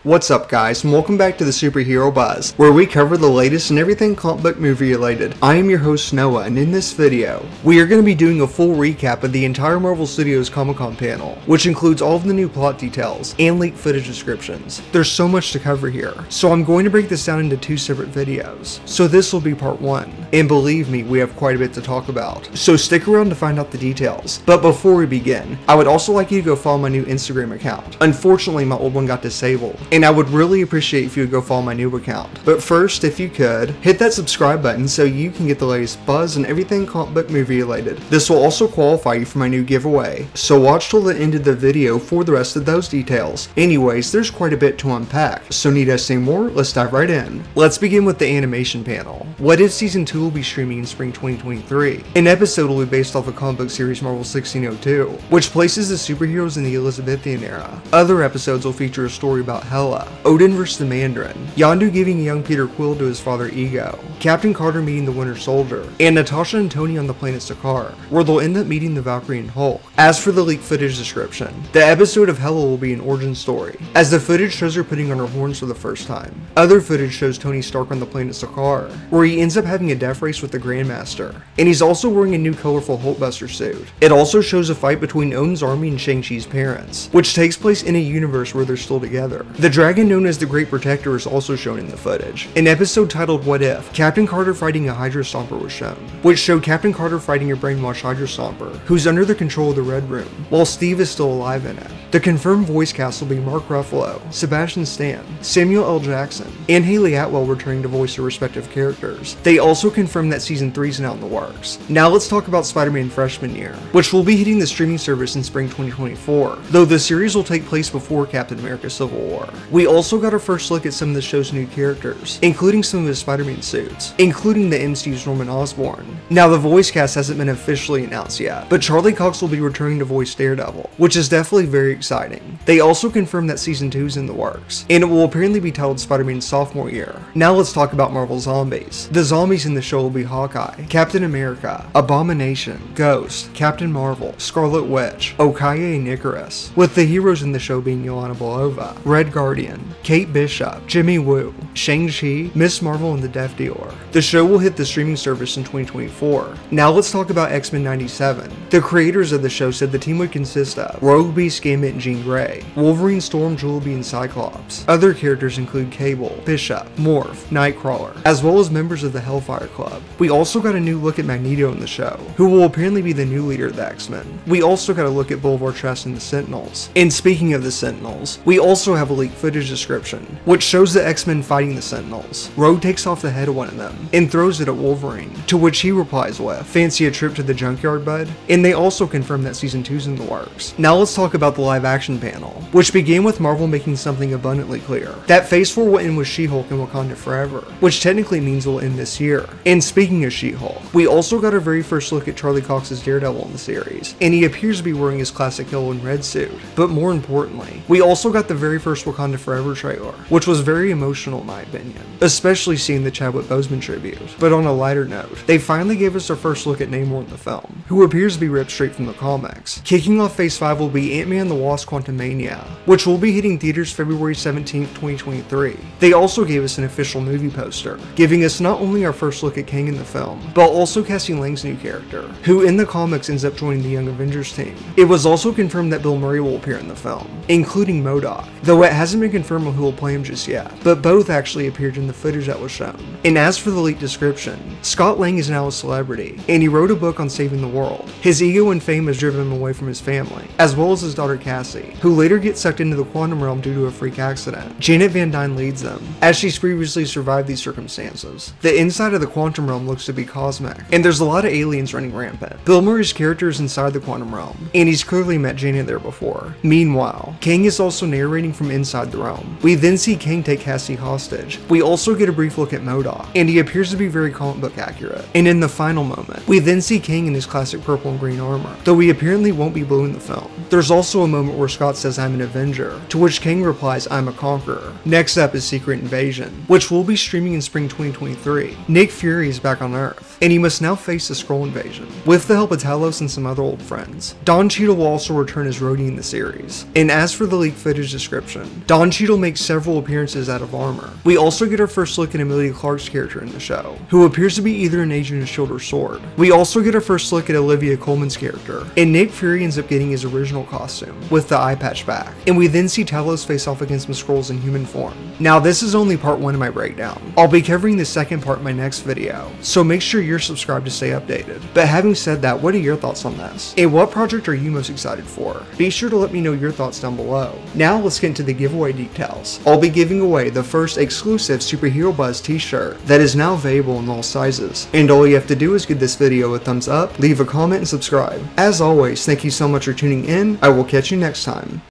What's up guys, and welcome back to the Superhero Buzz, where we cover the latest and everything comic book movie related. I am your host Noah, and in this video, we are going to be doing a full recap of the entire Marvel Studios Comic-Con panel, which includes all of the new plot details and leaked footage descriptions. There's so much to cover here, so I'm going to break this down into two separate videos. So this will be part 1, and believe me, we have quite a bit to talk about, so stick around to find out the details. But before we begin, I would also like you to go follow my new Instagram account. Unfortunately, my old one got disabled, and I would really appreciate if you would go follow my new account. But first, if you could, hit that subscribe button so you can get the latest buzz and everything comic book movie related. This will also qualify you for my new giveaway, so watch till the end of the video for the rest of those details. Anyways, there's quite a bit to unpack, so need I say more? Let's dive right in. Let's begin with the animation panel. What If Season 2 will be streaming in spring 2023. An episode will be based off a comic book series Marvel 1602, which places the superheroes in the Elizabethan era. Other episodes will feature a story about Hela, Odin vs. the Mandarin, Yondu giving a young Peter Quill to his father Ego, Captain Carter meeting the Winter Soldier, and Natasha and Tony on the planet Sakaar, where they'll end up meeting the Valkyrie and Hulk. As for the leaked footage description, the episode of Hela will be an origin story, as the footage shows her putting on her horns for the first time. Other footage shows Tony Stark on the planet Sakaar, where he ends up having a death race with the Grandmaster, and he's also wearing a new colorful Hulkbuster suit. It also shows a fight between Odin's army and Shang-Chi's parents, which takes place in a universe where they're still together. The dragon known as the Great Protector is also shown in the footage. An episode titled What If, Captain Carter fighting a Hydra Stomper was shown, which showed Captain Carter fighting a brainwashed Hydra Stomper, who's under the control of the Red Room, while Steve is still alive in it. The confirmed voice cast will be Mark Ruffalo, Sebastian Stan, Samuel L. Jackson, and Haley Atwell returning to voice their respective characters. They also confirmed that Season 3 is now in the works. Now let's talk about Spider-Man Freshman Year, which will be hitting the streaming service in spring 2024, though the series will take place before Captain America Civil War. We also got our first look at some of the show's new characters, including some of his Spider-Man suits, including the MCU's Norman Osborn. Now the voice cast hasn't been officially announced yet, but Charlie Cox will be returning to voice Daredevil, which is definitely very exciting. They also confirmed that Season 2 is in the works, and it will apparently be titled Spider-Man's Sophomore Year. Now let's talk about Marvel Zombies. The zombies in the show will be Hawkeye, Captain America, Abomination, Ghost, Captain Marvel, Scarlet Witch, Okoye and Icarus, with the heroes in the show being Yelena Belova, Red Guardian, Kate Bishop, Jimmy Woo, Shang-Chi, Miss Marvel, and the Death Dealer. The show will hit the streaming service in 2024. Now let's talk about X-Men 97. The creators of the show said the team would consist of Rogue, Beast, Gambit, and Jean Grey, Wolverine, Storm, Julebee, and Cyclops. Other characters include Cable, Bishop, Morph, Nightcrawler, as well as members of the Hellfire Club. We also got a new look at Magneto in the show, who will apparently be the new leader of the X-Men. We also got a look at Boulevard Trask and the Sentinels. And speaking of the Sentinels, we also have a leaked footage description, which shows the X-Men fighting the Sentinels. Rogue takes off the head of one of them and throws it at Wolverine, to which he replies with, "Fancy a trip to the junkyard, bud?" And they also confirmed that Season 2's in the works. Now let's talk about the live action panel, which began with Marvel making something abundantly clear, that Phase 4 will end with She-Hulk and Wakanda Forever, which technically means it will end this year. And speaking of She-Hulk, we also got our very first look at Charlie Cox's Daredevil in the series, and he appears to be wearing his classic yellow and red suit. But more importantly, we also got the very first Wakanda Forever trailer, which was very emotional in my opinion, especially seeing the Chadwick Boseman tribute. But on a lighter note, they finally gave us our first look at Namor in the film, who appears to be ripped straight from the comics. Kicking off Phase 5 will be AntMan The Wasp Quantumania, which will be hitting theaters February 17th, 2023. They also gave us an official movie poster, giving us not only our first look at Kang in the film, but also casting Lang's new character, who in the comics ends up joining the Young Avengers team. It was also confirmed that Bill Murray will appear in the film, including MODOK, though it hasn't been confirmed who will play him just yet, but both actually appeared in the footage that was shown. And as for the leaked description, Scott Lang is now a celebrity, and he wrote a book on saving the world. His ego and fame has driven him away from his family, as well as his daughter Cassie, who later gets sucked into the quantum realm due to a freak accident. Janet Van Dyne leads them, as she's previously survived these circumstances. The inside of the quantum realm looks to be cosmic, and there's a lot of aliens running rampant. Bill Murray's character is inside the quantum realm, and he's clearly met Janet there before. Meanwhile, Kang is also narrating from inside the realm. We then see Kang take Cassie hostage. We also get a brief look at MODOK, and he appears to be very comic book accurate. And in the final moment, we then see Kang in his classic purple and green armor, though he apparently won't be blue in the film. There's also a moment where Scott says, "I'm an Avenger," to which Kang replies, "I'm a Conqueror." Next up is Secret Invasion, which will be streaming in spring 2023. Nick Fury is back on Earth, and he must now face the Skrull invasion, with the help of Talos and some other old friends. Don Cheadle will also return as Rhodey in the series. And as for the leaked footage description, Don Don Cheadle makes several appearances out of armor. We also get our first look at Emilia Clarke's character in the show, who appears to be either an agent of S.H.I.E.L.D. or SWORD. We also get our first look at Olivia Colman's character, and Nick Fury ends up getting his original costume, with the eye patch back, and we then see Talos face off against the Skrulls in human form. Now this is only part 1 of my breakdown. I'll be covering the second part in my next video, so make sure you're subscribed to stay updated. But having said that, what are your thoughts on this? And what project are you most excited for? Be sure to let me know your thoughts down below. Now let's get into the giveaway details. I'll be giving away the first exclusive Superhero Buzz t-shirt that is now available in all sizes. And all you have to do is give this video a thumbs up, leave a comment, and subscribe. As always, thank you so much for tuning in. I will catch you next time.